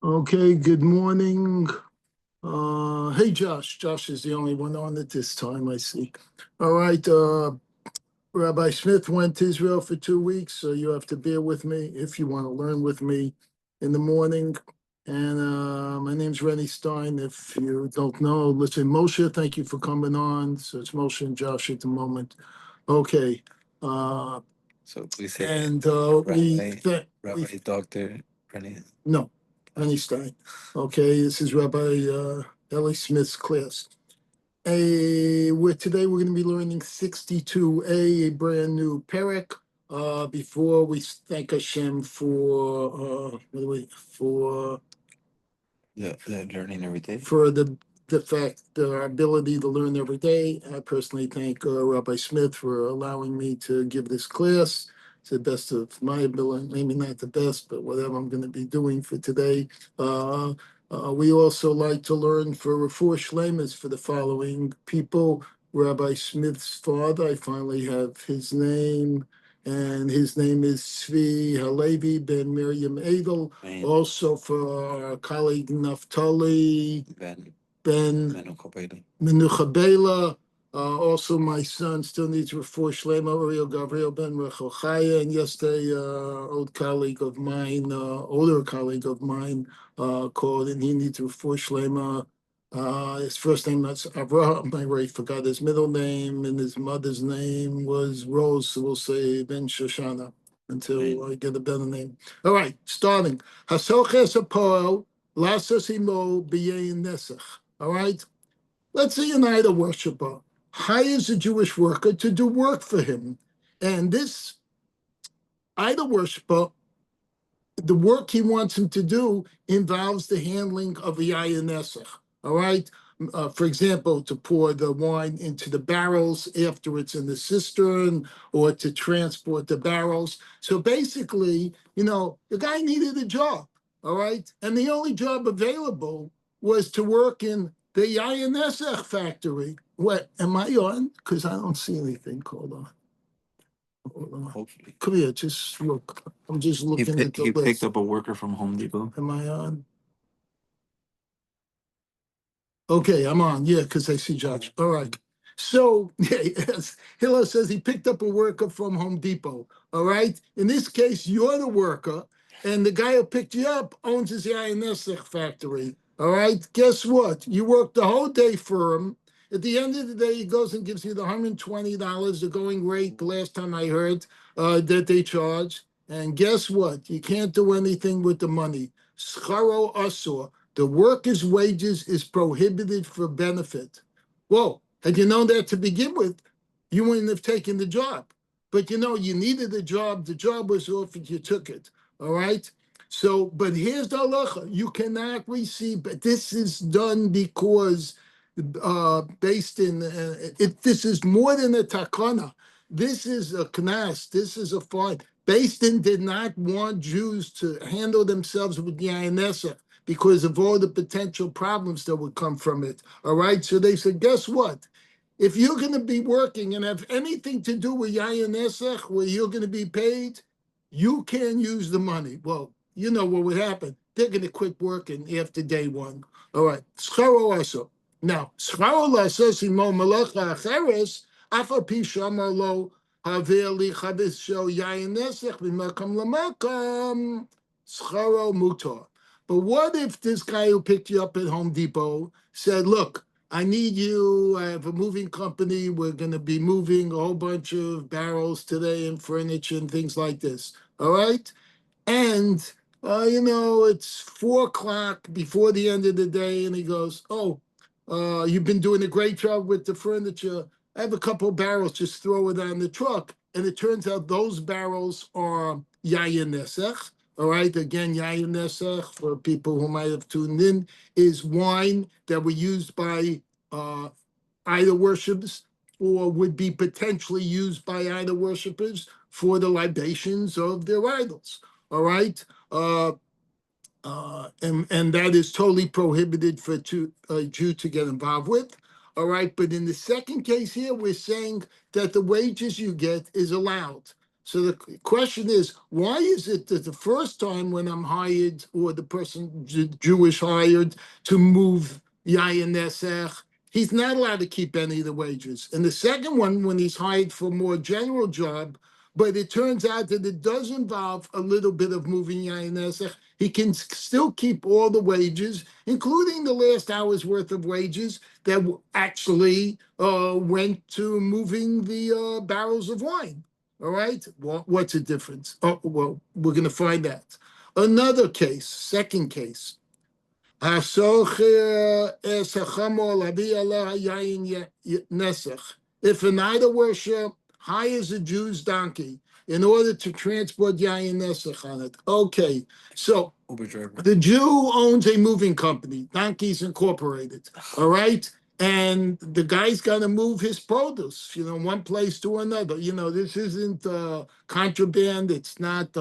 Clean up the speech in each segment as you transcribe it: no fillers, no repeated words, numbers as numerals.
Okay, good morning. Hey, Josh. Josh is the only one on at this time, I see. All right, Rabbi Smith went to Israel for 2 weeks, so you have to bear with me if you want to learn with me in the morning. And my name's Rennie Stein. If you don't know, listen, Moshe, thank you for coming on. So it's Moshe and Josh at the moment. Okay. So we say And Rabbi Doctor Rennie. no, Rennie Stein. Okay, this is Rabbi Ellie Smith's class. Today we're going to be learning 62a, a brand new perek. Before we thank Hashem for Learning every day. for the fact our ability to learn every day. I personally thank Rabbi Smith for allowing me to give this class to the best of my ability. Maybe not the best, but whatever I'm going to be doing for today. We also like to learn for Refuah Shleimus for the following people. Rabbi Smith's father, I finally have his name, and his name is Tzvi Halevi ben Miriam Edel. Also for our colleague Naftali Ben Menucha Bela. Also, my son still needs Refuah Shlema, Uriel Gabriel Ben Rachel Chaya, and yesterday, older colleague of mine called, and he needs Refuah Shlema. His first name is Avraham. I already forgot his middle name, and his mother's name was Rose. So we'll say Ben Shoshana until I get a better name. All right, starting. Hasoches Apoel Lasas Imo B'Yein Nesach. All right. Let's say an idol worshiper hires a Jewish worker to do work for him. And this idol worshiper, the work he wants him to do involves the handling of a yayin nesach. All right. For example, to pour the wine into the barrels after it's in the cistern, or to transport the barrels. So basically, the guy needed a job. All right. And the only job available was to work in the yayin nesach factory. What am I on? Because I don't see anything. Hold on. Hopefully. Come here, just look. I'm just looking at the He list. picked up a worker from Home Depot. Am I on? Okay, I'm on. Yeah, because I see Josh. All right. So, yes, Hillel says he picked up a worker from Home Depot. All right. In this case, you're the worker, and the guy who picked you up owns his yayin nesach factory. All right. Guess what? You work the whole day for him. At the end of the day, he goes and gives you the $120, the going rate, the last time I heard, that they charge. And guess what? You can't do anything with the money. Scharo asur. The worker's wages is prohibited for benefit. Whoa, had you known that to begin with, you wouldn't have taken the job. But you needed a job. The job was offered, you took it. All right? So, but here's the halacha. You cannot receive, but this is done because based in, this is more than a takana. This is a knas. This is a fine. Based in did not want Jews to handle themselves with yayin nesach, because of all the potential problems that would come from it. All right. So they said, guess what? If you're going to be working and have anything to do with yayin nesach, where you're going to be paid, you can use the money. Well, you know what would happen. They're going to quit working after day one. All right. Scharo also. Now, scharo lasos imo malacha acheres, afa pi shamar lo haver li chavis shel yayin nesach b'makam lamakam scharo mutar. But what if this guy who picked you up at Home Depot said, look, I need you. I have a moving company. We're going to be moving a whole bunch of barrels today and furniture and things like this. All right. And, it's 4:00 before the end of the day. And he goes, you've been doing a great job with the furniture. I have a couple of barrels. Just throw it on the truck. And it turns out those barrels are yayin nesach. All right, again, yayin nesach, for people who might have tuned in, is wine that were used by idol worshippers, or would be potentially used by idol worshippers for the libations of their idols. All right, and that is totally prohibited for a Jew to get involved with. All right, but in the second case here, we're saying that the wages you get is allowed. So the question is, why is it that the first time when I'm hired, or the person Jewish hired to move Yayin Nesech, he's not allowed to keep any of the wages. And the second one, when he's hired for a more general job, but it turns out that it does involve a little bit of moving Yayin Nesech, he can still keep all the wages, including the last hour's worth of wages that actually went to moving the barrels of wine. All right. Well, what's the difference? Oh, well, we're going to find out. Another case, second case. If an idol worship hires a Jew's donkey in order to transport yayin nesach on it. Okay, so the Jew owns a moving company, Donkeys Incorporated. All right. And the guy's got to move his produce, one place to another. This isn't contraband. It's not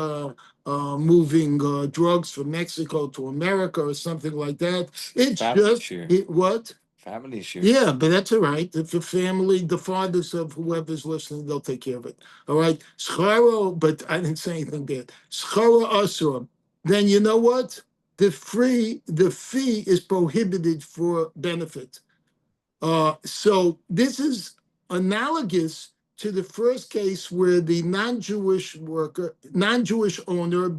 moving drugs from Mexico to America or something like that. It's Family just share. What? Family share. Yeah, but that's all right. If the family, the fathers of whoever's listening, they'll take care of it. All right. Schara, but I didn't say anything bad. Schara asur. Then you know what? The fee is prohibited for benefit. So this is analogous to the first case where the non-Jewish owner,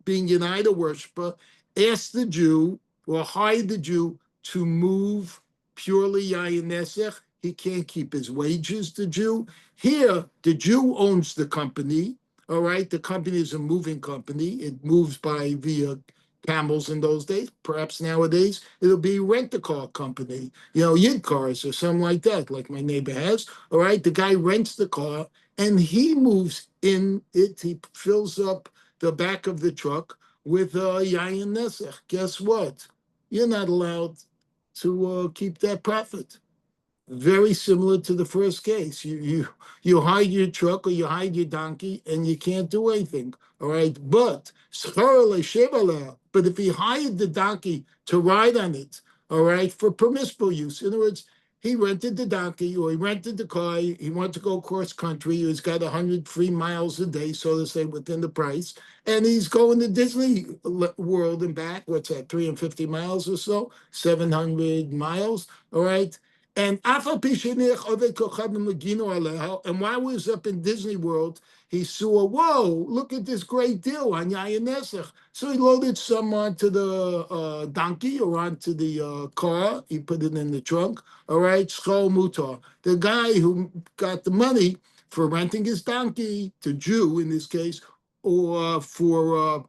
being an idol worshiper, asked the Jew or hired the Jew to move purely yayin nesech. He can't keep his wages, the Jew. Here, the Jew owns the company. All right, the company is a moving company. It moves via camels in those days. Perhaps nowadays it'll be rent-a-car company, Yid cars or something like that, like my neighbor has. All right, the guy rents the car and he moves in it. He fills up the back of the truck with yayin nesach. Guess what? You're not allowed to keep that profit. Very similar to the first case. You hide your truck or you hide your donkey and you can't do anything. All right. But if he hired the donkey to ride on it, all right, for permissible use. In other words, he rented the donkey or he rented the car. He wanted to go cross country. He's got 100 free miles a day, so to say, within the price. And he's going to Disney World and back. What's that, 350 miles or so? 700 miles. All right. And while he was up in Disney World, he saw, whoa, look at this great deal on Yayin Nesach. So he loaded some onto the donkey or onto the car. He put it in the trunk. All right, Shchol Mutar. The guy who got the money for renting his donkey, to Jew in this case, or for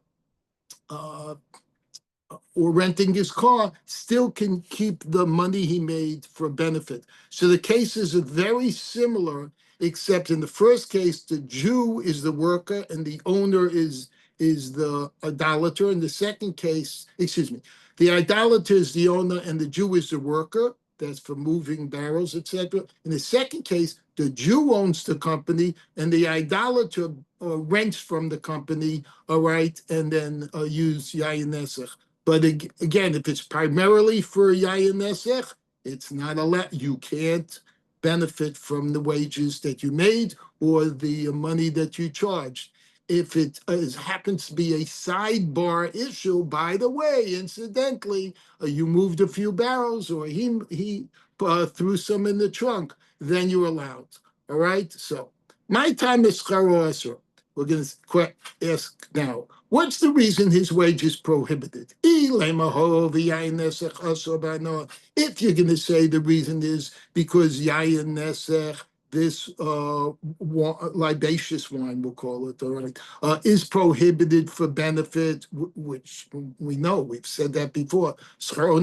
or renting his car, still can keep the money he made for benefit. So the cases are very similar, except in the first case, the Jew is the worker and the owner is the idolater. In the second case, the idolater is the owner and the Jew is the worker. That's for moving barrels, etc. In the second case, the Jew owns the company and the idolater rents from the company, all right, and then use Yayin Nesach. But again, if it's primarily for Yayin Nesech, it's not allowed. You can't benefit from the wages that you made or the money that you charged. If it happens to be a sidebar issue, by the way, incidentally, you moved a few barrels or he threw some in the trunk, then you're allowed. All right? So my time is Charo. We're going to ask now, what's the reason his wage is prohibited? If you're going to say the reason is because Yayin Nesech, this libaceous wine, we'll call it, all right, is prohibited for benefit, which we know, we've said that before. So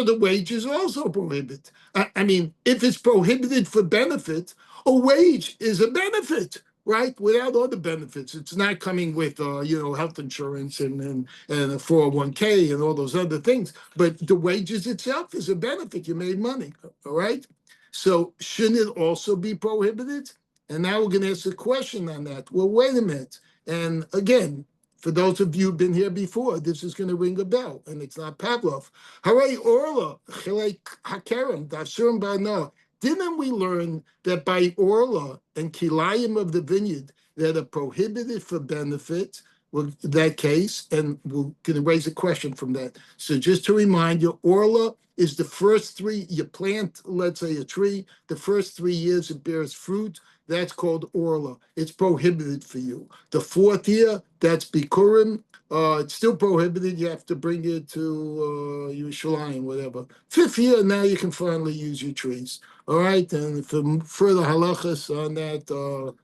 the wage is also prohibited. I mean, if it's prohibited for benefit, a wage is a benefit, right? Without all the benefits. It's not coming with, health insurance and a 401k and all those other things. But the wages itself is a benefit. You made money, all right? So shouldn't it also be prohibited? And now we're going to ask a question on that. Well, wait a minute. And again, for those of you who've been here before, this is going to ring a bell, and it's not Pavlov. Hooray, Orla, Chilek Hakerem, Dasurim Bano. Didn't we learn that by Orla and Kilayim of the vineyard that are prohibited for benefit? Well, that case, and we're going to raise a question from that. So just to remind you, Orla is the first three, you plant, let's say a tree, the first 3 years it bears fruit, that's called Orla. It's prohibited for you. The 4th year, that's Bikurim. It's still prohibited. You have to bring it to Yerushalayim, whatever. 5th year, now you can finally use your trees. All right, and for further halachas on that,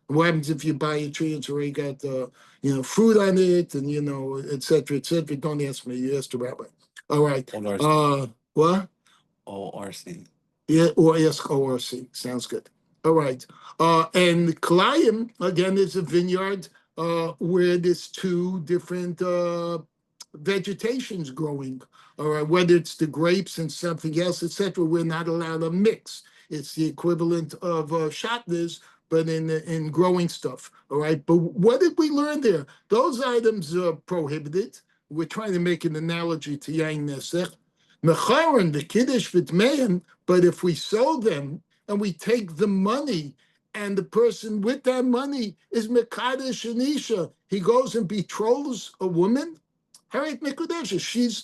what happens if you buy a tree and it's already got fruit on it, and et cetera, et cetera. Don't ask me, you ask the rabbi. All right. What? ORC. Yeah, or ask ORC. Sounds good. All right. And Kalayim, again, is a vineyard where there's 2 different vegetations growing. All right, whether it's the grapes and something else, etc. We're not allowed to mix. It's the equivalent of shatnez, but in growing stuff. All right, but what did we learn there? Those items are prohibited. We're trying to make an analogy to yain nesech. Mecharon, the kiddush v'tmeim, but if we sold them and we take the money, and the person with that money is mekadesh and isha, he goes and betroths a woman. Harit mekudesha,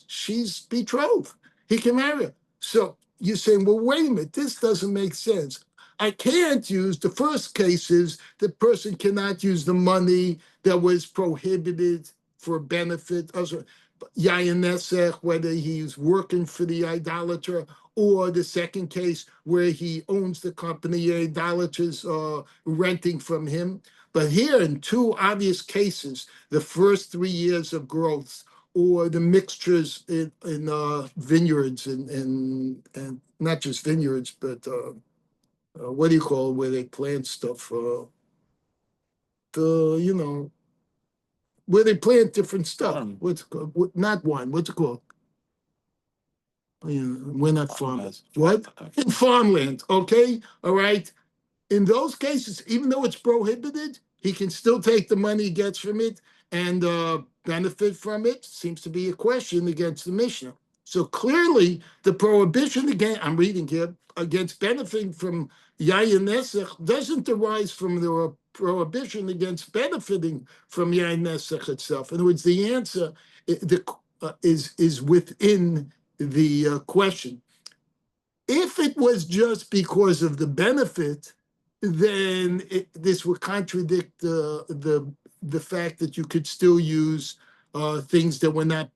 she's betrothed. He can marry her. So you're saying, well, wait a minute, this doesn't make sense. I can't use, the first case is the person cannot use the money that was prohibited for benefit, yayin nesech, whether he's working for the idolater, or the second case where he owns the company, idolaters renting from him. But here, in 2 obvious cases, the first 3 years of growth, or the mixtures in vineyards and not just vineyards, but what do you call it, where they plant stuff? Where they plant different stuff. What's it called? Not wine. What's it called? We're not farmers. What? In farmland. Okay. All right. In those cases, even though it's prohibited, he can still take the money he gets from it and benefit from it. Seems to be a question against the Mishnah. So clearly, the prohibition, again, I'm reading here, against benefiting from yayin nesech doesn't arise from the prohibition against benefiting from yayin nesech itself. In other words, the answer is within the question. If it was just because of the benefit, then this would contradict the fact that you could still use things that were not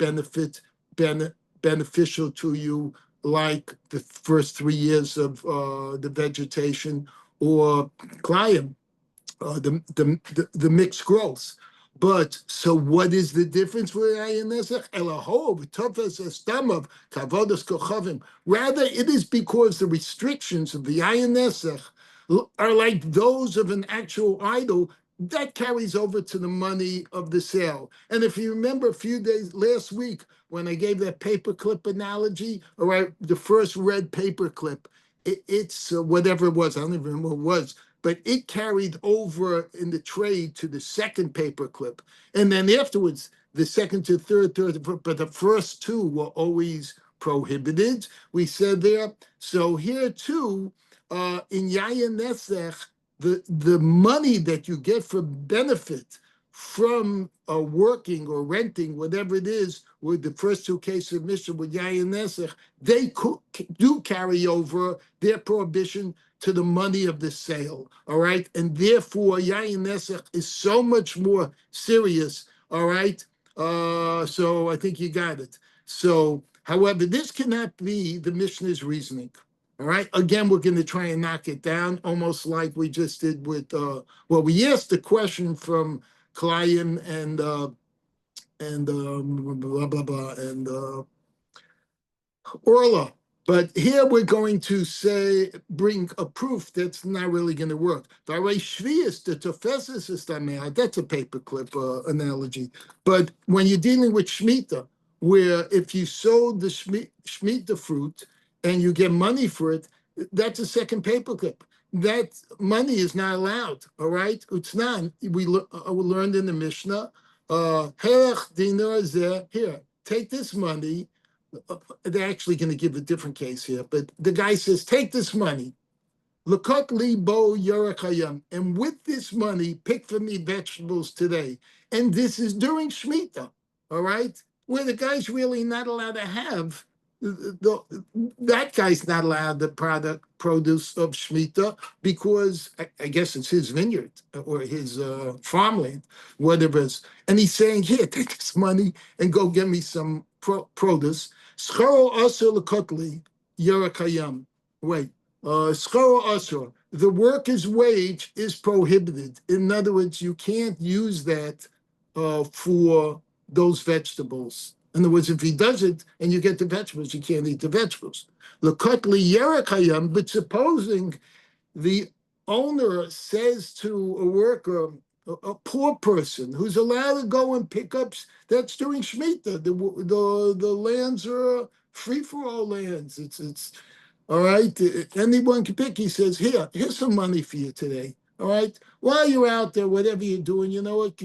beneficial to you, like the first 3 years of the vegetation, or climate, the mixed growth. But so what is the difference with yayin nesech? Elahov tofes estamav kavodas kochavim. Rather, it is because the restrictions of the yayin nesech are like those of an actual idol that carries over to the money of the sale. And if you remember a few days last week when I gave that paperclip analogy, all right, the first red paperclip, it's whatever it was, I don't even remember what it was, but it carried over in the trade to the second paperclip. And then afterwards, the second to third, but the first 2 were always prohibited, we said there. So here too, in yayin nesech, the money that you get for benefit from working or renting, whatever it is, with the first 2 cases of Mishnah with yayin nesech, they do carry over their prohibition to the money of the sale, all right? And therefore, yayin nesech is so much more serious, all right? So I think you got it. So, however, this cannot be the Mishnah's reasoning. All right. Again, we're going to try and knock it down, almost like we just did with. We asked the question from Klayim and blah blah blah and Orla, but here we're going to bring a proof that's not really going to work. That's a paperclip analogy. But when you're dealing with Shemitah, where if you sold the Shemitah fruit and you get money for it, that's a second paperclip. That money is not allowed, all right? Utznan, we learned in the Mishnah, here, take this money. They're actually going to give a different case here, but the guy says, take this money. Lekot libo yorachayam. And with this money, pick for me vegetables today. And this is during Shemitah, all right? Where the guy's really not allowed to have, that guy's not allowed the produce of Shemitah because I guess it's his vineyard or his farmland, whatever it is. And he's saying, here, take this money and go get me some produce. Scharo asur lekotli yorachayam. Wait. The worker's wage is prohibited. In other words, you can't use that for those vegetables. In other words, if he does it and you get the vegetables, you can't eat the vegetables. But supposing the owner says to a worker, a poor person who's allowed to go and pick up, that's during Shemitah. The lands are free for all lands. It's all right. Anyone can pick. He says, here's some money for you today. All right. While you're out there, whatever you're doing, you know what?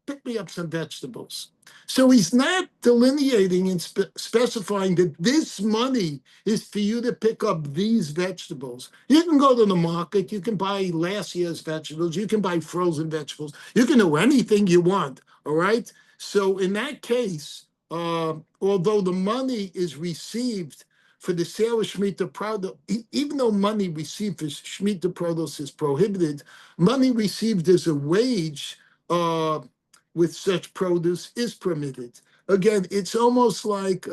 Pick me up some vegetables. So he's not delineating and specifying that this money is for you to pick up these vegetables. You can go to the market. You can buy last year's vegetables. You can buy frozen vegetables. You can do anything you want. All right. So in that case, although the money is received for the sale of Shemitah produce, even though money received for Shemitah produce is prohibited, money received as a wage with such produce is permitted. Again, it's almost like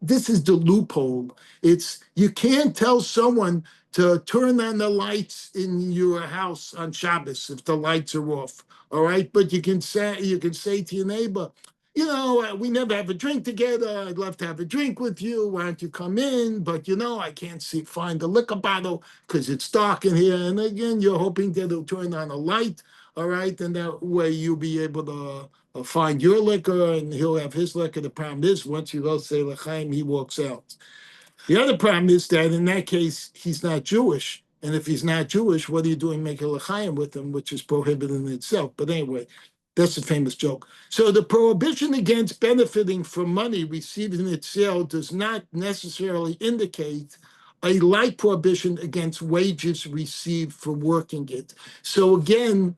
this is the loophole. It's you can't tell someone to turn on the lights in your house on Shabbos if the lights are off. All right, but you can say to your neighbor, you know, we never have a drink together. I'd love to have a drink with you. Why don't you come in? But, you know, I can't find a liquor bottle because it's dark in here. And again, you're hoping that it'll turn on a light, all right? And that way you'll be able to find your liquor and he'll have his liquor. The problem is once you go say l'chaim, he walks out. The other problem is that in that case, he's not Jewish. And if he's not Jewish, what are you doing making l'chaim with him, which is prohibited in itself? But anyway, that's a famous joke. So the prohibition against benefiting from money received in its sale does not necessarily indicate a light prohibition against wages received for working it. So again,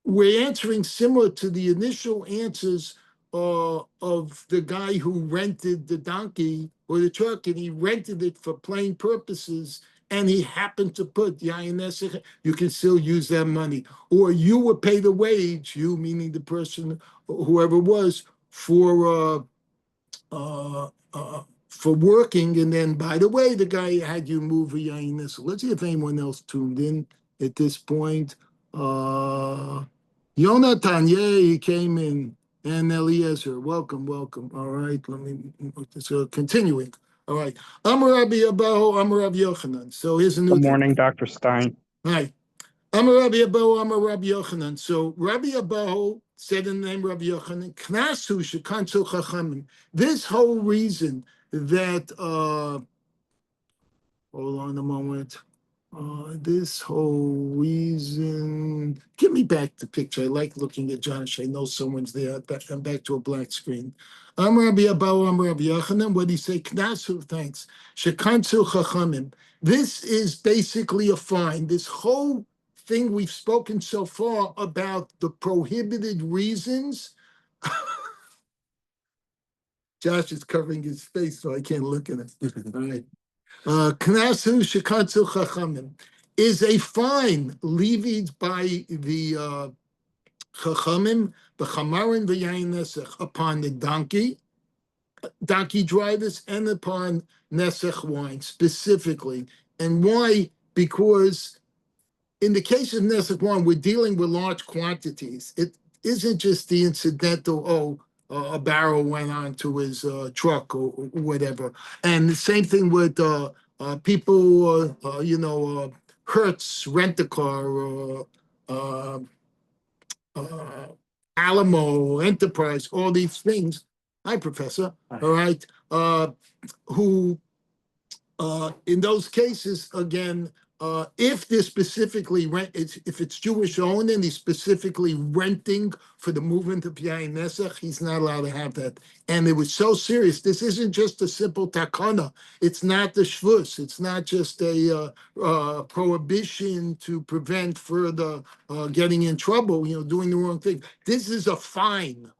we're answering similar to the initial answers of the guy who rented the donkey or the truck, and he rented it for plain purposes, and he happened to put yayin nesech, you can still use that money. Or you would pay the wage, you meaning the person, whoever it was, for working, and then, by the way, the guy had you move a yayin nesech. Let's see if anyone else tuned in at this point. Yonatan, yay, he came in. And Eliezer, welcome. All right, so continuing. All right. Amar Rabbi Abahu, Amar Rabbi Yochanan. So here's a new Good thing. morning, Dr. Stein. Hi. Amar Rabbi Abahu, Amar Rabbi Yochanan. So Rabbi Abahu said in the name of Rabbi Yochanan, Knasu shekansu chachamim. This whole reason that, hold on a moment. This whole reason, give me back the picture. I like looking at Josh. I know someone's there. I'm back to a black screen. I'm Rabbi Abahu, I'm Rabbi Yochanan. What do you say? Knasu, thanks. Shekansu chachamim. This is basically a fine. This whole thing we've spoken so far about the prohibited reasons. Josh is covering his face, so I can't look at it. All right. Knasu shekatzu chachamim is a fine levied by the chachamim, the chamarin v'yayin nesech, upon the donkey drivers, and upon nesech wine specifically. And why? Because in the case of nesech wine, we're dealing with large quantities. It isn't just the incidental, a barrel went onto his truck or whatever. And the same thing with people, Hertz, Rent-A-Car, Alamo, Enterprise, all these things. Hi, Professor. Hi. All right. Who, in those cases, again, if they're specifically if it's Jewish owned and he's specifically renting for the movement of Yain Nesach, he's not allowed to have that. And it was so serious. This isn't just a simple takana. It's not the shvus. It's not just a prohibition to prevent further getting in trouble, doing the wrong thing. This is a fine.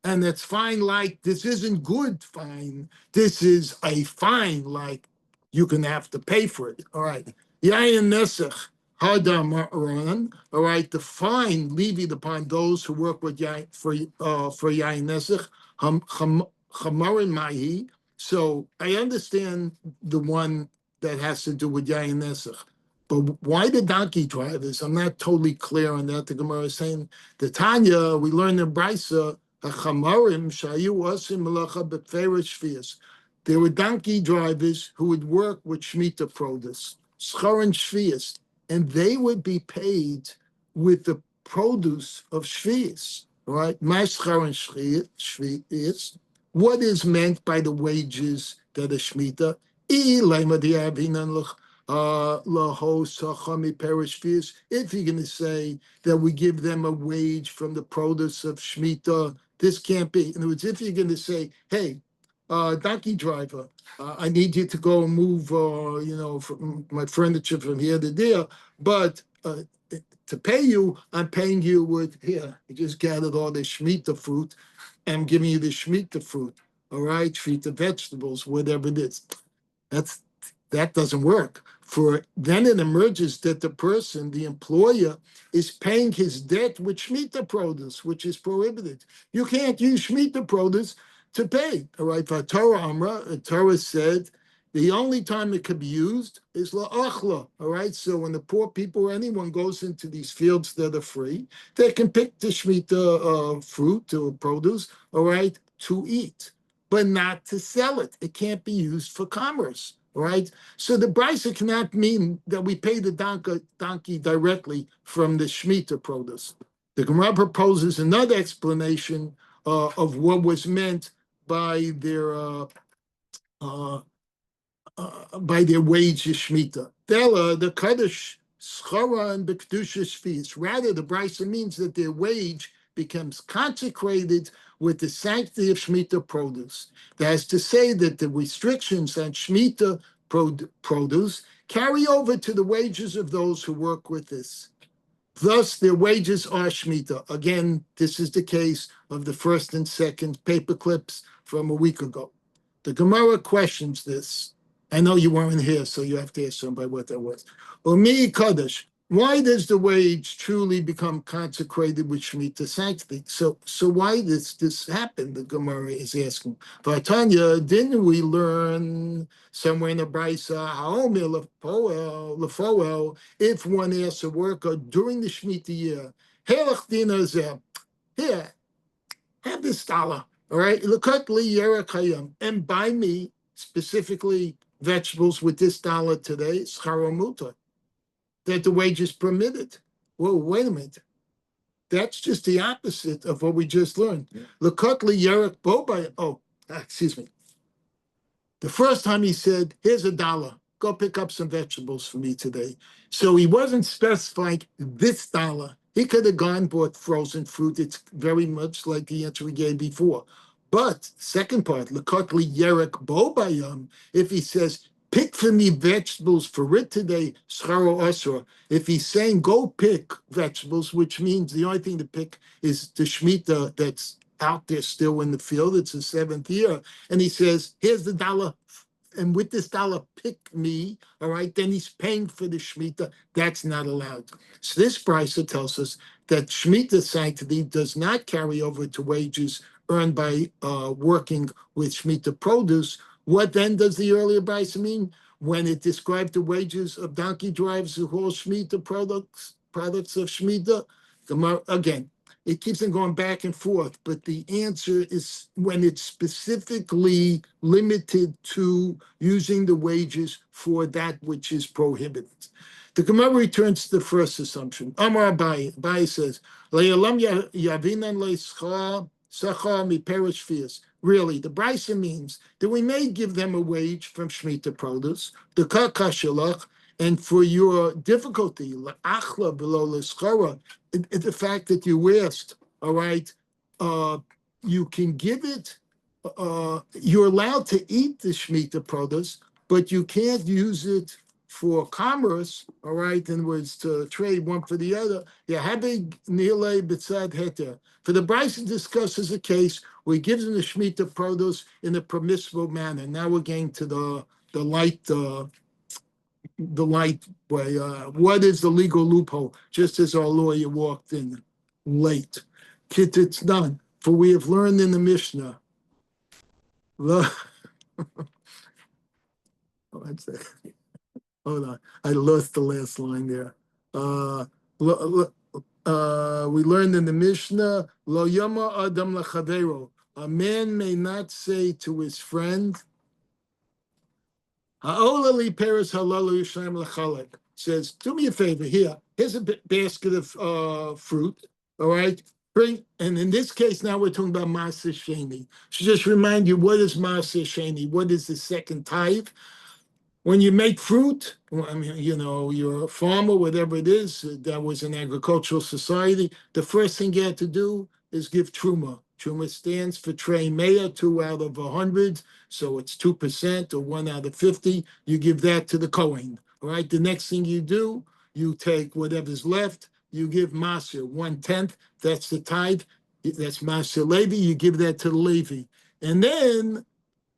And it's fine like this isn't good fine. This is a fine like you can have to pay for it. All right. Yayin Nesach Hadam Ran. All right. The fine levied upon those who work with Yain for Yayin Nesach Chamarin Mahi. So I understand the one that has to do with Yayin Nesach. But why the donkey drivers? I'm not totally clear on that. The Gemara is saying the Tanya, we learned in Brisa, there were donkey drivers who would work with Shemitah produce, schar and shvius, and they would be paid with the produce of shvius, right? My schar and shvius. What is meant by the wages that are Shemitah? If you're going to say that we give them a wage from the produce of Shemitah, this can't be. In other words, if you're going to say, hey, donkey driver, I need you to go and move, my furniture from here to there, but to pay you, I'm paying you with, here, I just gathered all this Shemitah fruit, and I'm giving you the Shemitah fruit, all right, Shemitah vegetables, whatever it is. That doesn't work. For then it emerges that the person, the employer, is paying his debt with Shemitah produce, which is prohibited. You can't use Shemitah produce to pay. All right, Torah said the only time it could be used is la'achla. All right, so when the poor people or anyone goes into these fields that are free, they can pick the Shemitah fruit or produce, all right, to eat, but not to sell it. It can't be used for commerce. Right? So the brisa cannot mean that we pay the donkey directly from the Shemitah produce. The Gemara proposes another explanation of what was meant by their wages Shemitah. The Kaddish Schara and B'Kedusha Shvius. Rather, the brisa means that their wage becomes consecrated with the sanctity of Shemitah produce. That is to say that the restrictions on Shemitah produce carry over to the wages of those who work with this. Thus, their wages are Shemitah. Again, this is the case of the first and second paper clips from a week ago. The Gemara questions this. I know you weren't here, so you have to ask somebody what that was. Umi Kaddish. Why does the wage truly become consecrated with Shemitah sanctity? So why does this happen? The Gemara is asking. Vatanya, didn't we learn somewhere in the Brisa, if one asks a worker during the Shemitah year, here, have this dollar, all right? And buy me specifically vegetables with this dollar today, scharamuta, that the wage is permitted. Whoa, wait a minute. That's just the opposite of what we just learned. Lekotli yerek bobay. Oh, excuse me. The first time he said, here's a dollar. Go pick up some vegetables for me today. So he wasn't specifying this dollar. He could have gone and bought frozen fruit. It's very much like the answer we gave before. But second part, lekotli yerek bobayam, if he says, pick for me vegetables for it today, scharo asur. If he's saying go pick vegetables, which means the only thing to pick is the Shemitah that's out there still in the field, it's the seventh year, and he says, here's the dollar, and with this dollar, pick me, all right, then he's paying for the Shemitah. That's not allowed. So this brisa tells us that Shemitah sanctity does not carry over to wages earned by working with Shemitah produce. What then does the earlier brisa mean? When it described the wages of donkey drivers who haul Shemitah products of Shemitah? Again, it keeps on going back and forth, but the answer is when it's specifically limited to using the wages for that which is prohibited. The Gemara returns to the first assumption. Amar Abai. Abai says, "Le'olam yavinan le'schar sachar miperish fias." Really, the brisa means that we may give them a wage from Shemitah produce, the kakashalach, And for your difficulty, la'achla below l'schara, the fact that you asked, all right, you can give it, you're allowed to eat the Shemitah produce, but you can't use it for commerce, all right, in words to trade one for the other. For the Bryson discusses a case where he gives them the Shemitah produce in a permissible manner. Now we're getting to the light way. What is the legal loophole? Just as our lawyer walked in late. Kit, it's done. For we have learned in the Mishnah. Hold on. I lost the last line there. We learned in the Mishnah, Lo yama adam lachavero. A man may not say to his friend, Ha'olali peres halalu yishayim lachalek. Says, do me a favor here. Here's a basket of fruit. All right. Bring, and in this case, now we're talking about Maaseh Sheni. Should just remind you, what is Maaseh Sheni? What is the second tithe? When you make fruit, I mean, you're a farmer, whatever it is, that was an agricultural society. The first thing you had to do is give truma. Truma stands for trei mea, 2 out of 100, so it's 2% or 1 out of 50. You give that to the Kohen. All right. The next thing you do, you take whatever's left, you give Maser 1/10. That's the tithe. That's Maser Levi. You give that to the Levi, and then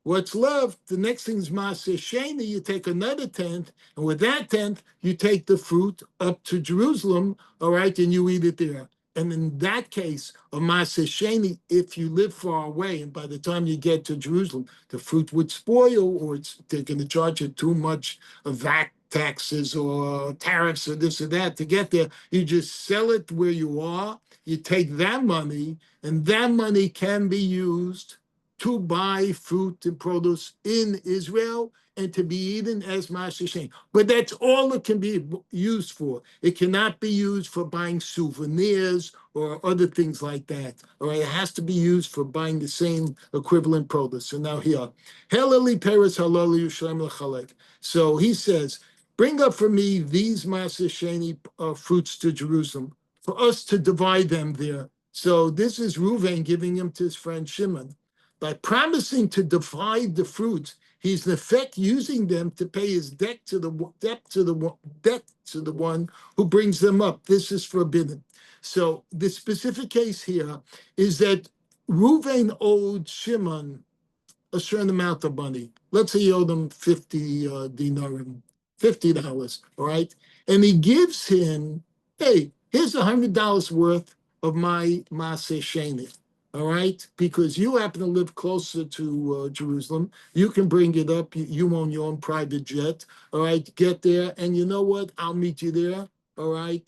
what's left, the next thing is Maaseh Sheni, you take another 10th, and with that 10th, you take the fruit up to Jerusalem, all right, and you eat it there. And in that case of Maaseh Sheni, if you live far away, and by the time you get to Jerusalem, the fruit would spoil, or they're going to charge you too much of VAT taxes or tariffs or this or that to get there, you just sell it where you are, you take that money, and that money can be used to buy fruit and produce in Israel and to be eaten as Maaseh Sheni. But that's all it can be used for. It cannot be used for buying souvenirs or other things like that. All right, it has to be used for buying the same equivalent produce. So now here, Helali Peres Halali Yushalem Lechalek. So he says, bring up for me these Maaseh Sheni fruits to Jerusalem for us to divide them there. So this is Reuven giving them to his friend Shimon. By promising to divide the fruits, he's in effect using them to pay his debt to the one who brings them up. This is forbidden. So the specific case here is that Reuven owed Shimon a certain amount of money. Let's say he owed him 50 dinarim, $50, all right? And he gives him, hey, here's $100 worth of my Maaseh Sheni. All right, because you happen to live closer to Jerusalem, you can bring it up. You own your own private jet. All right, get there, and you know what? I'll meet you there. All right,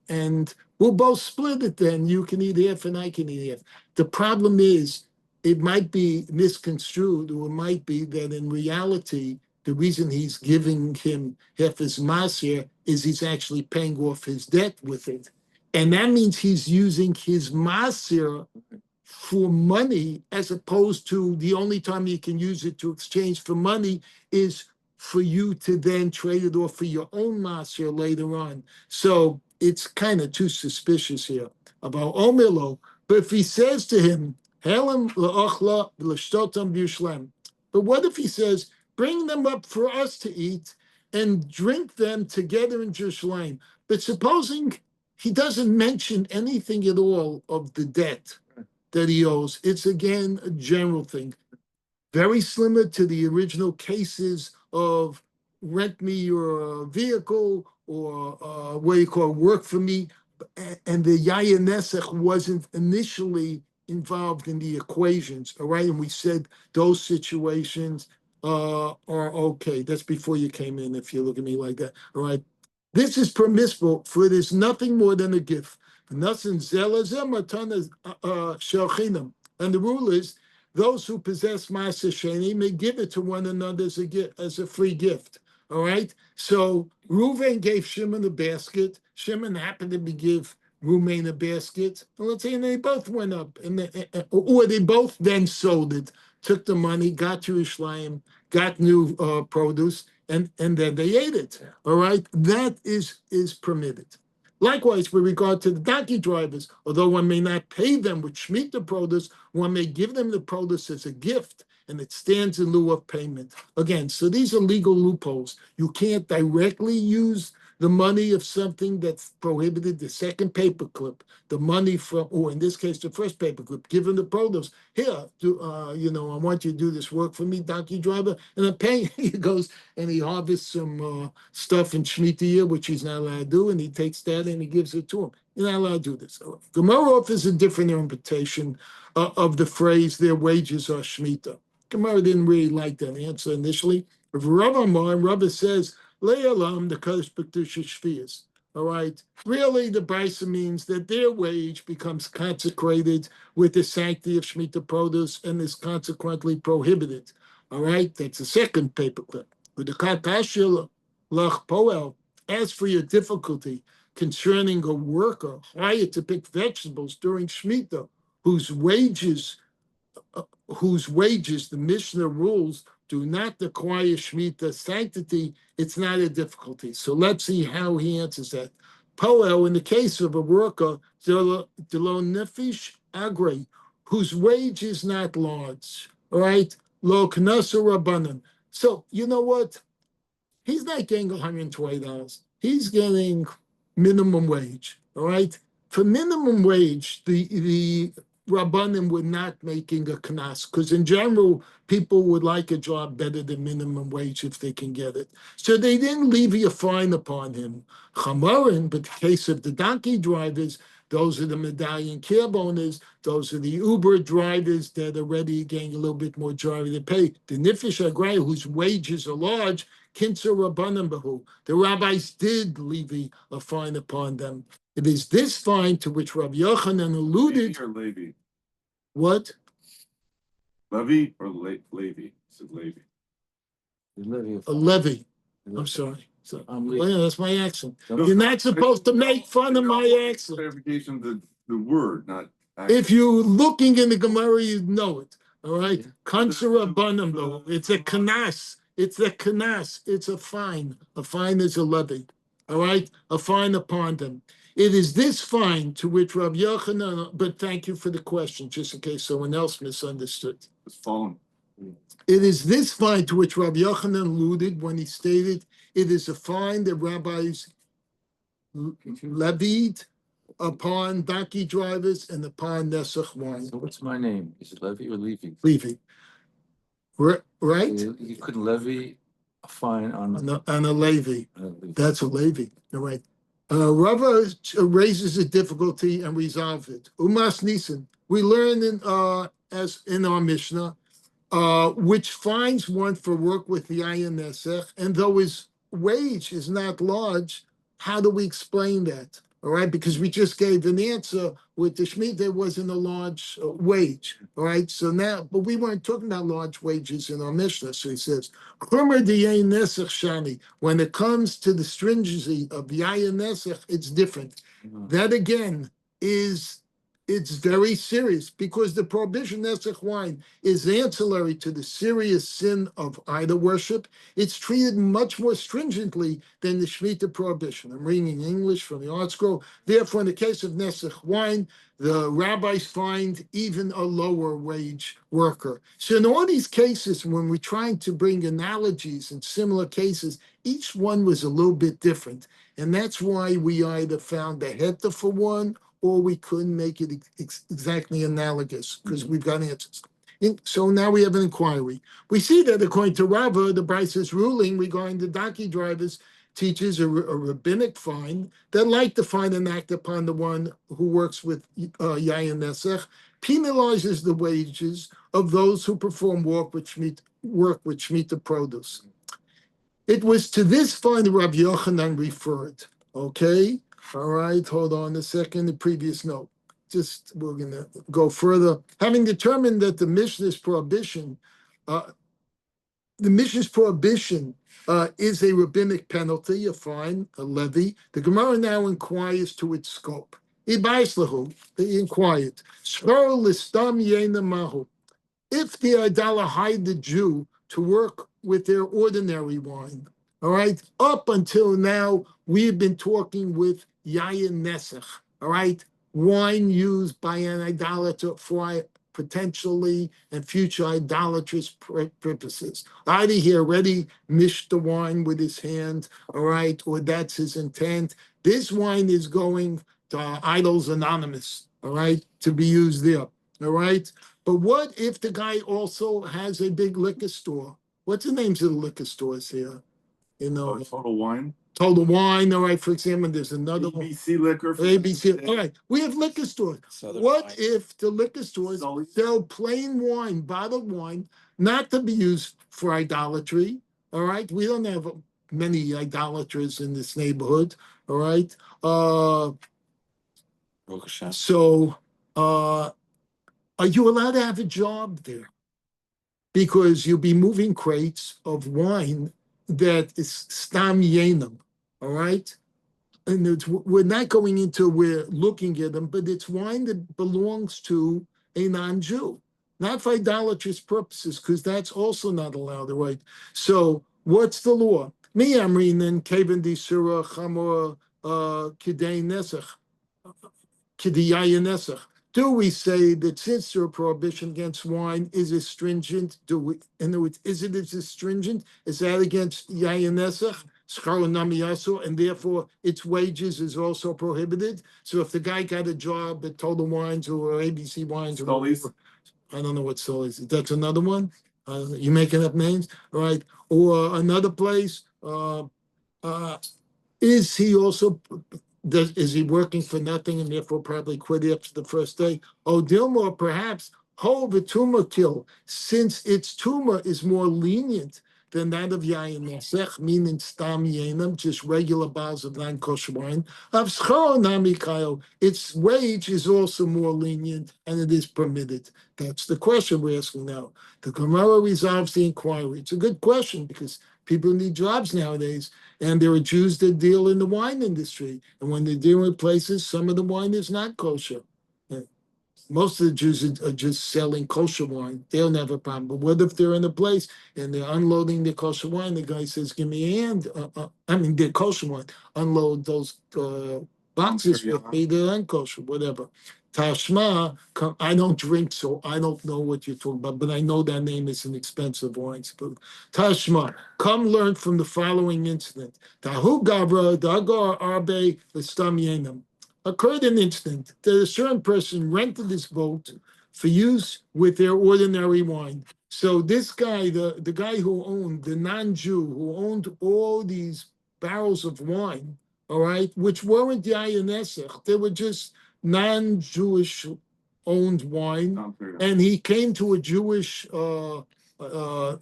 and we'll both split it. Then you can eat half, and I can eat half. The problem is, it might be misconstrued, or it might be that in reality, the reason he's giving him half his maser is he's actually paying off his debt with it, and that means he's using his maser for money, as opposed to the only time you can use it to exchange for money is for you to then trade it off for your own maser later on. So it's kind of too suspicious here about Omelo. But if he says to him, Helam la'achla l'shtotam b'yushlem. But what if he says, bring them up for us to eat and drink them together in Jerusalem? But supposing he doesn't mention anything at all of the debt that he owes. It's again a general thing, very similar to the original cases of rent me your vehicle or what you call work for me, and the Yaya Nesach wasn't initially involved in the equations, all right? And we said those situations are okay. That's before you came in, if you look at me like that, all right? This is permissible, for it is nothing more than a gift. And the rule is, those who possess Maaseh Sheni may give it to one another as a free gift. All right. So Reuven gave Shimon a basket. Shimon happened to give Reuven a basket. And let's say they both went up, or they both then sold it, took the money, got to Yerushalayim, got new produce, and then they ate it. All right, that is permitted. Likewise, with regard to the donkey drivers, although one may not pay them with Shemitah produce, one may give them the produce as a gift, and it stands in lieu of payment. Again, so these are legal loopholes. You can't directly use the money of something that's prohibited, the second paperclip, the money from, or in this case, the first paperclip, given the produce. Here, I want you to do this work for me, donkey driver, and I'm paying. He goes and he harvests some stuff in Shemitah year, which he's not allowed to do, and he takes that and he gives it to him. You're not allowed to do this. Gemara offers a different interpretation of the phrase, their wages are Shemitah. Gemara didn't really like that answer initially. If Rava says, Le'alam, the Kodesh B'Kedusha Shvius. All right. Really, the Brisa means that their wage becomes consecrated with the sanctity of Shemitah produce and is consequently prohibited. All right. That's the second paperclip. With the Katashil Lach Poel, as for your difficulty concerning a worker hired to pick vegetables during Shemitah, whose wages, the Mishnah rules, do not acquire Shemitah sanctity, it's not a difficulty. So let's see how he answers that. Poel, in the case of a worker, Delo Nefish Agre, whose wage is not large, all right? Lo Knasa Rabbanan. So you know what? He's not getting $120. He's getting minimum wage, all right? For minimum wage, the Rabbanim were not making a knas, because in general, people would like a job better than minimum wage if they can get it. So they didn't levy a fine upon him. Chamarin, but the case of the donkey drivers, those are the medallion cab owners, those are the Uber drivers that are already getting a little bit more driver to pay. The Nifish Agrai, whose wages are large, Kinsa Rabbanim Bahu. The rabbis did levy a fine upon them. It is this fine to which Rabbi Yochanan alluded. Levi or Levi? What? Levi or Levi? Is it Levi? A levy. I'm sorry. So, Levi. yeah, that's my accent. No, You're not supposed to make fun of my accent. Clarification, the word, not If you're looking in the Gemara, you know it. All right? Yeah. Kansara banam, though. It's a kanas. It's a kanas. It's a fine. A fine is a levy. All right? A fine upon them. It is this fine to which Rabbi Yochanan, but thank you for the question, just in case someone else misunderstood. It's fallen. It is this fine to which Rabbi Yochanan alluded when he stated, it is a fine that rabbis levied upon donkey drivers and upon Nesach wine. So what's my name? Is it Levy or Levy? Levy. Right? You could levy a fine on On a levy. Levy. That's a levy. All right. Rava raises a difficulty and resolves it. Umas Nisan. We learn as in our Mishnah, which fines one for work with the Ayin Nesech, and though his wage is not large, how do we explain that? All right, because we just gave an answer with the Shemitah, there wasn't a large wage. All right, so now, but we weren't talking about large wages in our Mishnah. So he says, when it comes to the stringency of the Ayin Nesech, it's different. That again it's very serious, because the prohibition Nesach wine is ancillary to the serious sin of idol worship. It's treated much more stringently than the Shemitah prohibition. I'm reading in English from the Art Scroll. Therefore, in the case of Nesach wine, the rabbis find even a lower wage worker. So in all these cases, when we're trying to bring analogies in similar cases, each one was a little bit different. And that's why we either found a heta for one, or we couldn't make it exactly analogous, because we've got answers. So now we have an inquiry. We see that according to Rava, the Brisa's ruling regarding the donkey drivers teaches a rabbinic fine that, like the fine enacted upon the one who works with Yayin Nesech, penalizes the wages of those who perform work with Shemitah produce. It was to this fine that Rabbi Yochanan referred. Okay? All right, hold on a second. The previous note. We're going to go further. Having determined that the Mishnah's prohibition is a rabbinic penalty, a fine, a levy, the Gemara now inquires to its scope. He inquired, if the Idala hired the Jew to work with their ordinary wine, All right. Up until now, we have been talking with Yayin Nesach. All right. Wine used by an idolater for potentially and future idolatrous purposes. Either he already mixed the wine with his hand, all right, or that's his intent. This wine is going to Idols Anonymous, all right, to be used there, all right. But what if the guy also has a big liquor store? What's the names of the liquor stores here? Total Wine. Total Wine, all right, for example, there's another one. ABC Liquor. ABC, all right. We have liquor stores. Southern What Wine. if the liquor stores sell plain wine, bottled wine, not to be used for idolatry? All right. We don't have many idolaters in this neighborhood. All right. So are you allowed to have a job there? Because you'll be moving crates of wine that is stam yenam, all right? And we're not going into, we're looking at them, but it's wine that belongs to a non-Jew, not for idolatrous purposes, because that's also not allowed, right? So what's the law? Mi amrinen kevin di surah chamor kidei nesach, kidiyayin nesach. Do we say that since there a prohibition against wine is as stringent? Do we? In other words, is it as stringent? Is that against yayin nesach, schar namiyasu, and therefore its wages is also prohibited? So if the guy got a job at Total Wines or ABC Wines or whatever, I don't know what Sully's. That's another one. You making up names, all right? Or another place. Is he also is he working for nothing and therefore probably quit after the first day? Oh, Dilmore, perhaps hold the tumor kill, since its tumor is more lenient than that of Yayin Nesech, meaning Stam Yenam, just regular bottles of non-kosher wine. Of Schor Nami Kayo, its wage is also more lenient and it is permitted. That's the question we're asking now. The Gemara resolves the inquiry. It's a good question because people need jobs nowadays, and there are Jews that deal in the wine industry. And when they deal with places, some of the wine is not kosher. Most of the Jews are just selling kosher wine. They don't have a problem. But what if they're in a place and they're unloading the kosher wine? The guy says, give me a hand. The kosher wine. Unload those boxes with me. They're unkosher, whatever. Tashma, I don't drink, so I don't know what you're talking about, but I know that name is an expensive wine. Tashma, come learn from the following incident. Tahu Gabra, Dagar Arbe, Listam Yenam. Occurred an incident that a certain person rented this boat for use with their ordinary wine. So this guy, the guy who owned, the non-Jew, who owned all these barrels of wine, all right, which weren't Yayin Nesech, they were just non-Jewish owned wine. And he came to a Jewish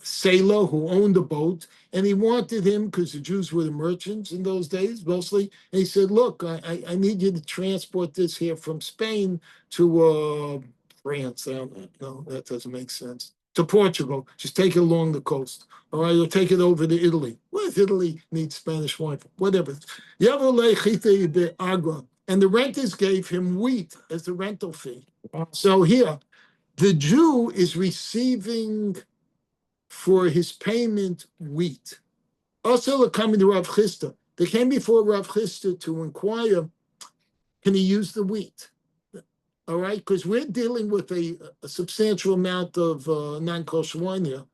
sailor who owned a boat, and he wanted him, because the Jews were the merchants in those days mostly, and he said, look, I need you to transport this here from Spain to France. I don't know, that doesn't make sense. To Portugal, just take it along the coast. All right, or take it over to Italy. What does Italy need Spanish wine for? Whatever. And the renters gave him wheat as the rental fee. So here, the Jew is receiving for his payment wheat. Also, they're coming to Rav Chisda. They came before Rav Chisda to inquire, can he use the wheat? All right, because we're dealing with a substantial amount of non-kosher wine here.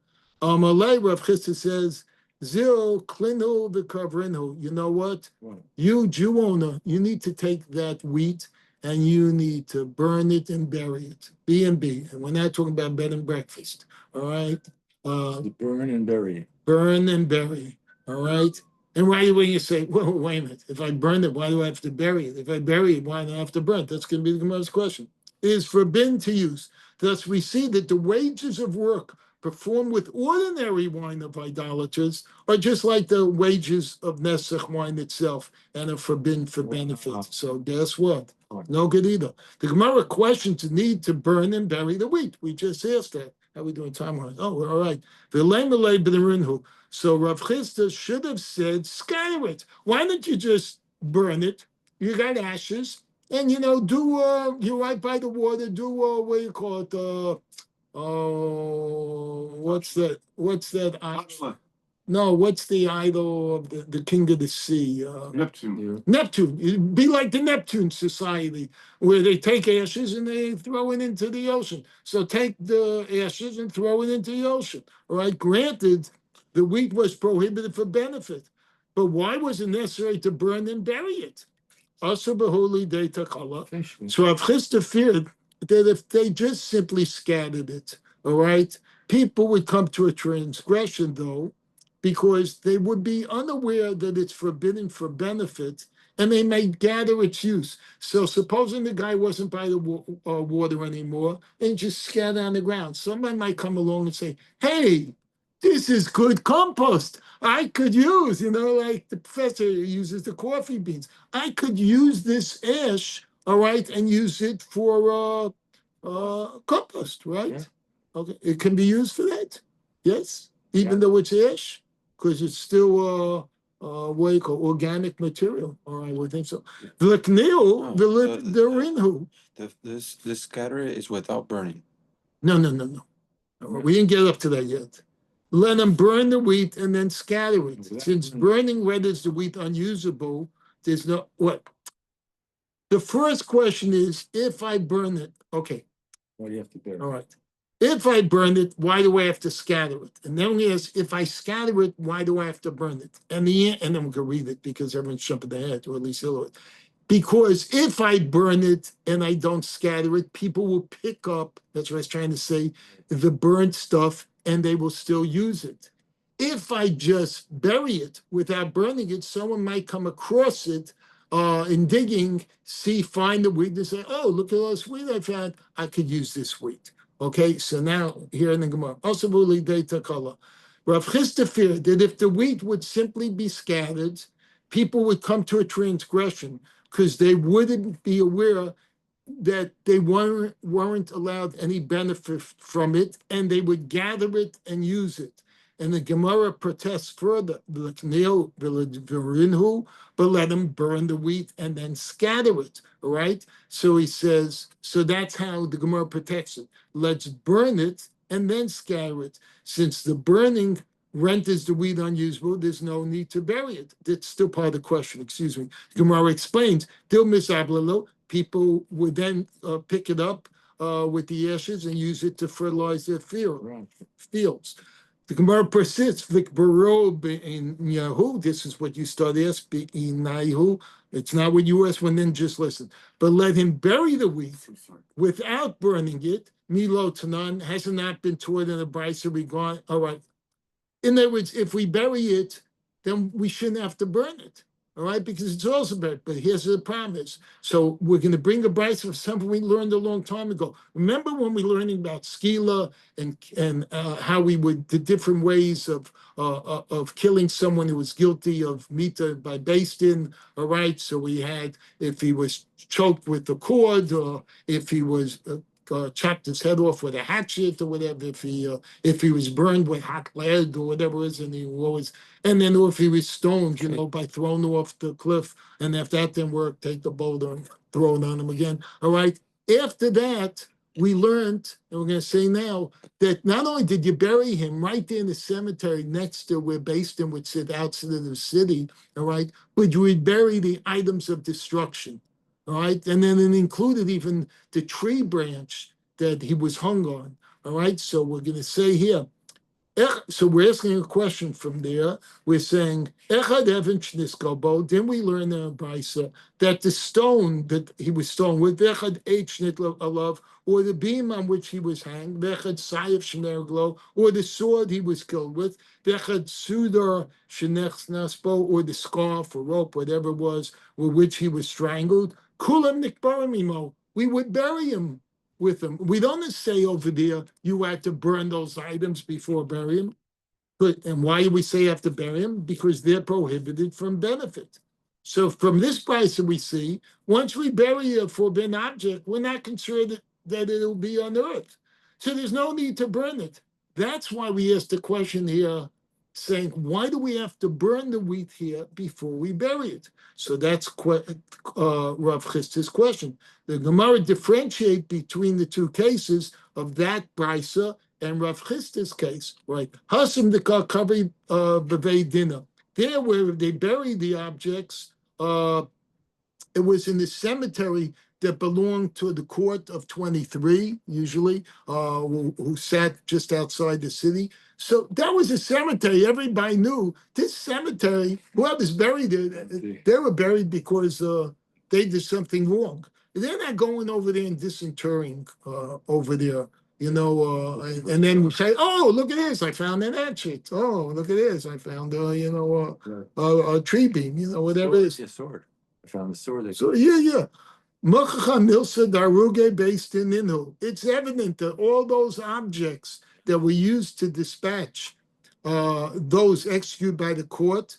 Malay Rav Chisda says, zero klinu v'kavrinhu. You know what? You Jew owner, you need to take that wheat and you need to burn it and bury it. B&B. And we're not talking about bed and breakfast. All right. Burn and bury. Burn and bury. All right. And right away you say, well, wait a minute. If I burn it, why do I have to bury it? If I bury it, why do I have to burn it? That's going to be the Gemara's question. It is forbidden to use. Thus, we see that the wages of work performed with ordinary wine of idolaters are just like the wages of Nesach wine itself and are forbidden for benefit. So guess what? No good either. The Gemara questions the need to burn and bury the wheat. We just asked that. How are we doing time-wise? Oh, we're all right. So Rav Chisda should have said, scatter it. Why don't you just burn it? You got ashes. And, do, you're right by the water, do, what do you call it? What's that? No, what's the idol of the king of the sea? Neptune. Neptune. It'd be like the Neptune society, where they take ashes and they throw it into the ocean. So take the ashes and throw it into the ocean. All right. Granted, the wheat was prohibited for benefit, but why was it necessary to burn and bury it? Also, beholi de takala. So Rav Chisda feared that if they just simply scattered it, all right, people would come to a transgression, though, because they would be unaware that it's forbidden for benefit, and they may gather its use. So supposing the guy wasn't by the water anymore and just scattered on the ground, somebody might come along and say, hey, this is good compost. I could use, like the professor uses the coffee beans. I could use this ash, all right, and use it for compost, right? Yeah. Okay, it can be used for that. Yes, even Yeah. though it's ash, because it's still what do you call organic material. All right, I would think so. The kneel, the rinhu. The scatter is without burning. No. We didn't get up to that yet. Let them burn the wheat and then scatter it. Since burning renders the wheat unusable, there's no what. The first question is, if I burn it, okay, Why do you have to bury? all right. If I burn it, why do I have to scatter it? And then we ask, if I scatter it, why do I have to burn it? And then we can read it because everyone's jumping ahead, or at least he'll. Because if I burn it and I don't scatter it, people will pick up, that's what I was trying to say, the burnt stuff, and they will still use it. If I just bury it without burning it, someone might come across it in digging, find the wheat, and say, oh, look at all this wheat I found. I could use this wheat. Okay, so now here in the Gemara, also Rav Chisda feared that if the wheat would simply be scattered, people would come to a transgression because they wouldn't be aware that they weren't allowed any benefit from it, and they would gather it and use it. And the Gemara protests further, but let them burn the wheat and then scatter it. All right. So he says, so that's how the Gemara protects it. Let's burn it and then scatter it. Since the burning renders the wheat unusable, there's no need to bury it. That's still part of the question. Excuse me. Gemara explains, people would then pick it up with the ashes and use it to fertilize their fields. The Gemara persists, in Yahu, this is what you study as, it's not what you ask when then just listen. But let him bury the wheat without burning it, Milo Tanan, has not been taught in the Brisa regard. All right. In other words, if we bury it, then we shouldn't have to burn it. All right, because it's also bad. But here's the promise. So we're going to bring a Bryce of something we learned a long time ago. Remember when we were learning about skila and how we would the different ways of killing someone who was guilty of mita by bastin. All right, so we had if he was choked with the cord, or if he was chopped his head off with a hatchet or whatever, if he was burned with hot lead or whatever it is, and he always. And then if he was stoned, by thrown off the cliff, and if that didn't work, take the boulder and throw it on him again. All right. After that, we learned, and we're going to say now, that not only did you bury him right there in the cemetery next to where Bastin would sit outside of the city, all right, but you would bury the items of destruction, all right? And then it included even the tree branch that he was hung on, all right? So we're going to say here, so we're asking a question from there. We're saying, then we learn in Brisa that the stone that he was stoned with, or the beam on which he was hanged, or the sword he was killed with, or the scarf or rope, whatever it was, with which he was strangled, we would bury him with them. We don't say over there you had to burn those items before burying them. And why do we say you have to bury them? Because they're prohibited from benefit. So from this price that we see, once we bury a forbidden object, we're not concerned that it'll be unearthed. So there's no need to burn it. That's why we asked the question here, saying, why do we have to burn the wheat here before we bury it? So that's Rav Chisda's question. The Gemara differentiate between the two cases of that brisa and Rav Chisda's case, right? Hasim the Kavi Bevei Dinner. There where they buried the objects, it was in the cemetery that belonged to the court of 23, usually, who sat just outside the city. So that was a cemetery. Everybody knew this cemetery, whoever's buried there, they were buried because they did something wrong. They're not going over there and disinterring over there, and then we say, oh, look at this, I found an hatchet. Oh, look at this, I found, a tree beam, whatever it is. A sword. I found the sword. So, yeah. Mochacha Milsa Daruge based in Inhu. It's evident that all those objects that were used to dispatch those executed by the court,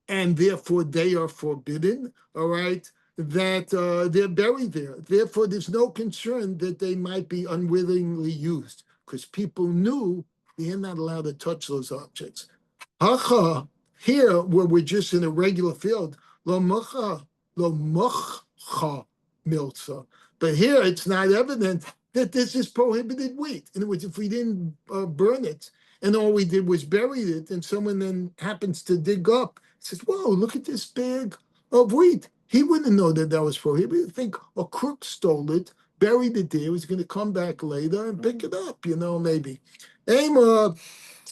and therefore they are forbidden, all right, that they're buried there. Therefore, there's no concern that they might be unwittingly used because people knew they're not allowed to touch those objects. Hacha, here, where we're just in a regular field, lo mocha milza. But here it's not evident that this is prohibited wheat. In other words, if we didn't burn it and all we did was bury it, and someone then happens to dig up, says, whoa, look at this bag of wheat. He wouldn't know that was prohibited. He'd think a crook stole it, buried it there, was going to come back later and pick it up, maybe.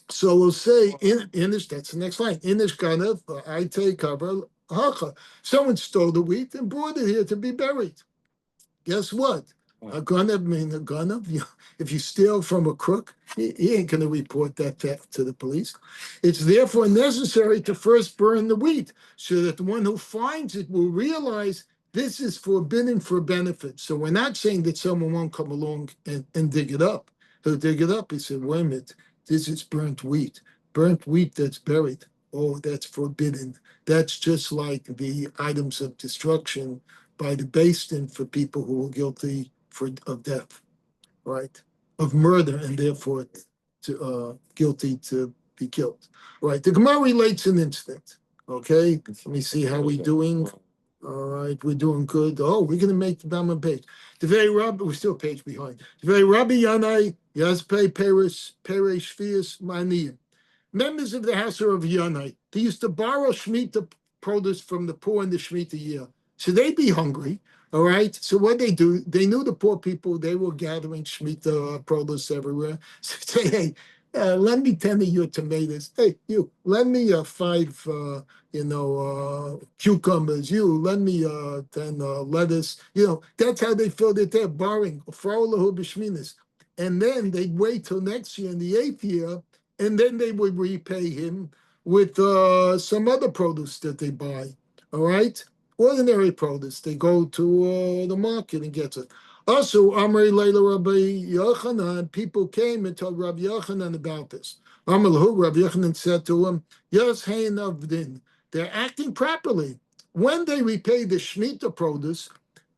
So we'll say, in this, that's the next line. In this ganav, I take cover. Someone stole the wheat and brought it here to be buried. Guess what? A ganav. If you steal from a crook, he ain't going to report that theft to the police. It's therefore necessary to first burn the wheat so that the one who finds it will realize this is forbidden for benefit. So we're not saying that someone won't come along and dig it up. He'll dig it up. He said, wait a minute, this is burnt wheat that's buried. Oh, that's forbidden. That's just like the items of destruction by the Beis Din for people who were guilty of death, right? Of murder, and therefore guilty to be killed, right? The Gemara relates an incident, okay? Let me see how we're doing. All right, we're doing good. Oh, we're going to make the Bama page. The very Rabbi, we're still a page behind. The very Rabbi Yanai, Yazpei Peresh Fias Maniyim. Members of the house of Yanai, they used to borrow Shemitah produce from the poor in the Shemitah year. So they'd be hungry, all right? So what they do, they knew the poor people, they were gathering Shemitah produce everywhere. So say, hey, lend me 10 of your tomatoes. Hey, you, lend me 5, cucumbers. You, lend me 10 lettuce. That's how they filled it there, borrowing. And then they'd wait till next year in the 8th year, and then they would repay him with some other produce that they buy, all right? Ordinary produce. They go to the market and get it. Also, Amri Leila Rabbi Yochanan, people came and told Rabbi Yochanan about this. Amr Rabbi Yochanan said to him, Yes, Hein Avdin. They're acting properly. When they repay the Shemitah produce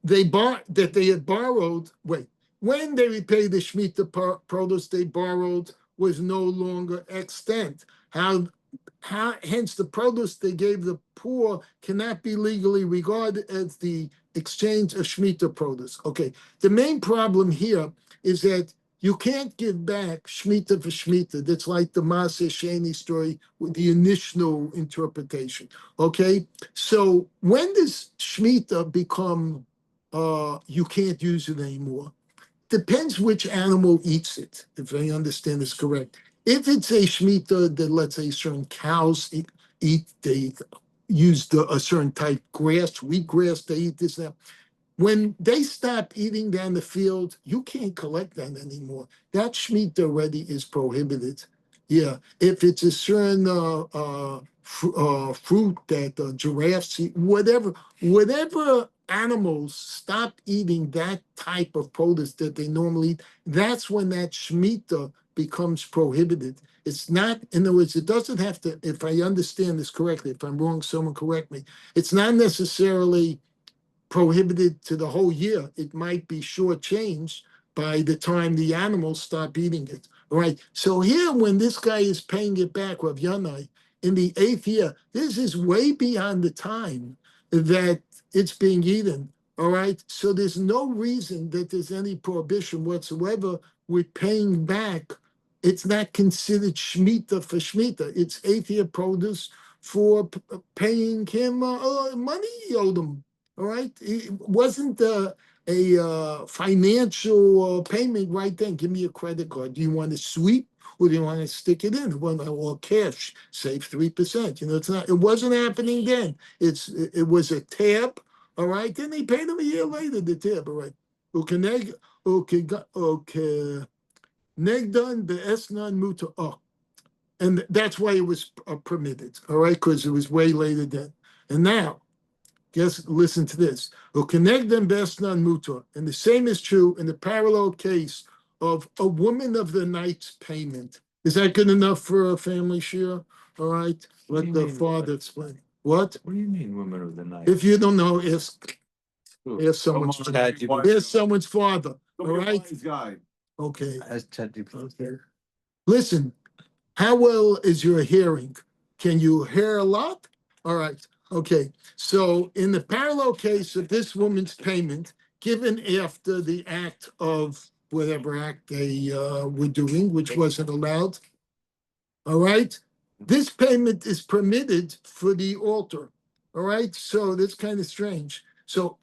that they had borrowed, when they repay the Shemitah produce they borrowed was no longer extant. Hence the produce they gave the poor cannot be legally regarded as the exchange of Shemitah produce. Okay, the main problem here is that you can't give back Shemitah for Shemitah. That's like the Maseches story with the initial interpretation. Okay, so when does Shemitah become you can't use it anymore? Depends which animal eats it, if I understand this correct. If it's a Shemitah that, let's say, certain cows eat, they use a certain type grass, wheatgrass, they eat this, that. When they stop eating down the field, you can't collect that anymore. That Shemitah already is prohibited. Yeah, if it's a certain fruit that giraffes eat, whatever animals stop eating that type of produce that they normally eat, that's when that Shemitah becomes prohibited. It's not, in other words, it doesn't have to, if I understand this correctly, if I'm wrong, someone correct me. It's not necessarily prohibited to the whole year. It might be shortchanged by the time the animals stop eating it. All right. So here, when this guy is paying it back, Rav Yanai, in the 8th year, this is way beyond the time that it's being eaten. All right. So there's no reason that there's any prohibition whatsoever with paying back, it's not considered Shemitah for Shemitah. It's eighth year produce for paying him money he owed him. All right? It wasn't a financial payment right then. Give me a credit card. Do you want to sweep or do you want to stick it in? Well, or cash, save 3%. It's not. It wasn't happening then. It was a tab. All right. Then they paid him a year later. The tab. All right. Okay. Negdan the esnan muta. Oh, and that's why it was permitted. All right, because it was way later then. And now, listen to this. Ukenegdan besnan muta. And the same is true in the parallel case of a woman of the night's payment. Is that good enough for a family share? All right, What do let you the mean, father explain. What? What do you mean, women of the night? If you don't know, ask someone's Come on, ask someone's father. Don't All be a right. wise guy. Okay. As ChatGPT. Okay. Listen, how well is your hearing? Can you hear a lot? All right. Okay. So in the parallel case of this woman's payment, given after the act of whatever act they were doing, which wasn't allowed, all right, this payment is permitted for the altar. All right. So that's kind of strange. So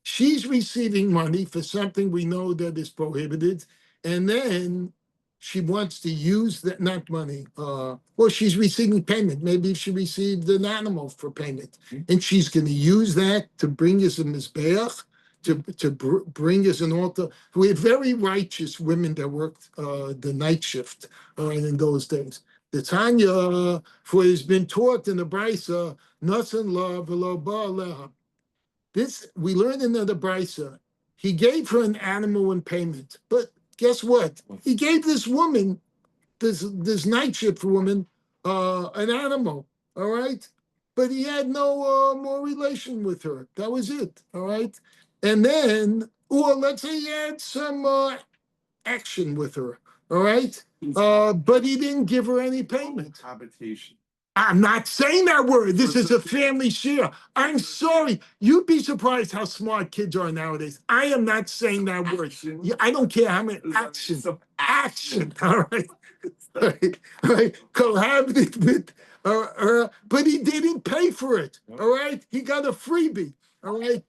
she's receiving money for something we know that is prohibited, and then she wants to use that, not money. Well, she's receiving payment. Maybe she received an animal for payment, and she's going to use that to bring us a mizbeach, to bring us an altar. We have very righteous women that worked the night shift in those days. The Tanya, for it has been taught in the Brisa, nasan la v'lo ba leha. This we learned in the Brisa. He gave her an animal in payment, but guess what? He gave this woman, this night shift woman, an animal. All right, but he had no more relation with her. That was it. All right, and then, or let's say he had some action with her. All right, but he didn't give her any payment. Habitation. I'm not saying that word. This is a family share. I'm sorry. You'd be surprised how smart kids are nowadays. I am not saying that word. I don't care how many action. Action. All right. All right. Cohabited with but he didn't pay for it. All right. He got a freebie. All right.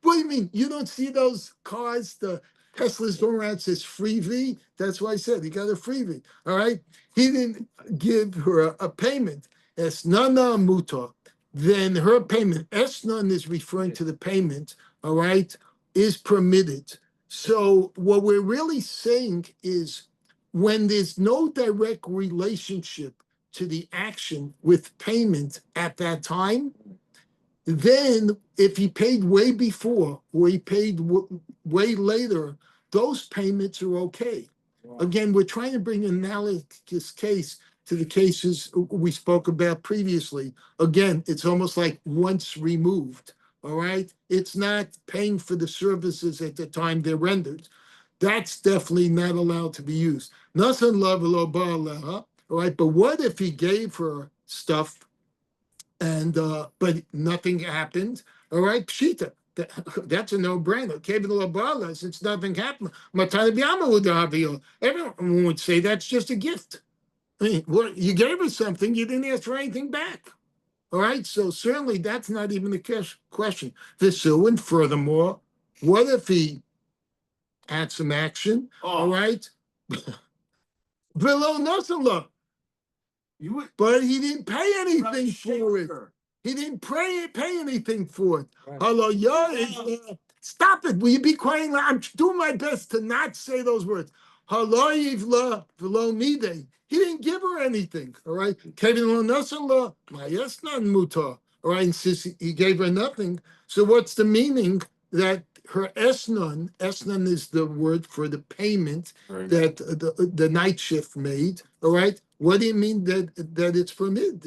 What do you mean? You don't see those cars, the Tesla's going around, says freebie. That's why I said he got a freebie. All right. He didn't give her a payment. Esnana muta. Then her payment, esnan is referring to the payment, all right, is permitted. So what we're really saying is when there's no direct relationship to the action with payment at that time, then if he paid way before or he paid way later, those payments are okay. Again, we're trying to bring an analogous case to the cases we spoke about previously. Again, it's almost like once removed, all right? It's not paying for the services at the time they're rendered. That's definitely not allowed to be used. Nasan la v'lo ba leha, all right? But what if he gave her stuff and but nothing happened? All right, pshita. That's a no-brainer. Kevin Labala, since nothing happened, everyone would say that's just a gift. I mean, well, you gave us something, you didn't ask for anything back. All right, so certainly that's not even the question. And furthermore, what if he had some action? All right, below nothing, look, but he didn't pay anything for it. He didn't pay anything for it. Right. Hello, stop it. Will you be quiet? I'm doing my best to not say those words. Hello, v'lo nidei. He didn't give her anything. All right. All right. And since he gave her nothing, so what's the meaning that her esnon is the word for the payment Right. that the night shift made. All right. What do you mean that it's permitted?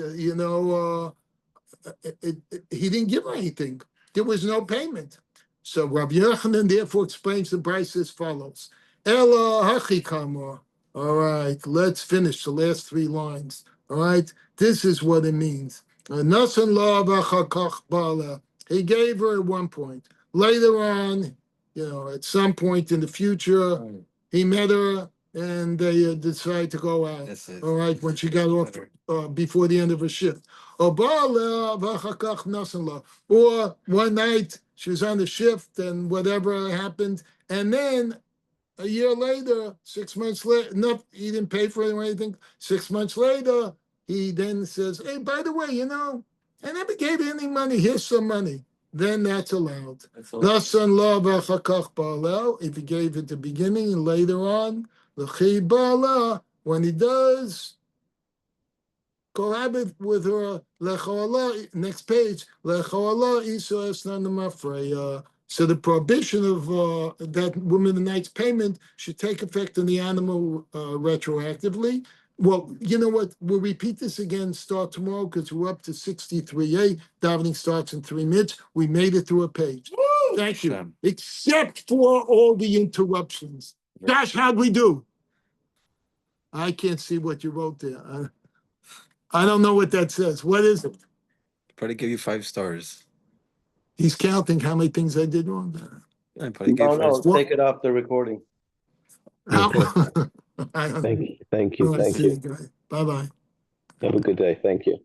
He didn't give her anything. There was no payment. So Rabbi Yochanan therefore explains the Brisa as follows. Ela hachikama. All right, let's finish the last three lines. All right, this is what it means. Nasan la v'chakach bala. He gave her at one point. Later on, at some point in the future, he met her and they decided to go out. That's it. All right, when she got off before the end of her shift. Or one night she was on the shift and whatever happened, and then a year later, 6 months later, no, he didn't pay for it or anything. 6 months later, he then says, "Hey, by the way, I never gave you any money. Here's some money." Then that's allowed. That's all. Nasan la v'achakach ba'alel. If he gave at the beginning and later on, l'chi ba'ala, when he does cohabit with her, lechoala, next page, lechoala isa esnanamafreya. So the prohibition of that woman and night's payment should take effect on the animal retroactively. Well, you know what? We'll repeat this again, start tomorrow, because we're up to 63A. Davening starts in 3 minutes. We made it through a page. Woo! Thank you. Shem. Except for all the interruptions. Josh, how'd we do? I can't see what you wrote there. I don't know what that says. What is it? Probably give you 5 stars. He's counting how many things I did wrong. I probably give No, 5 no, stars. take it off the recording. How? I don't know. Thank you. All right, see you guys. Bye-bye. Have a good day. Thank you.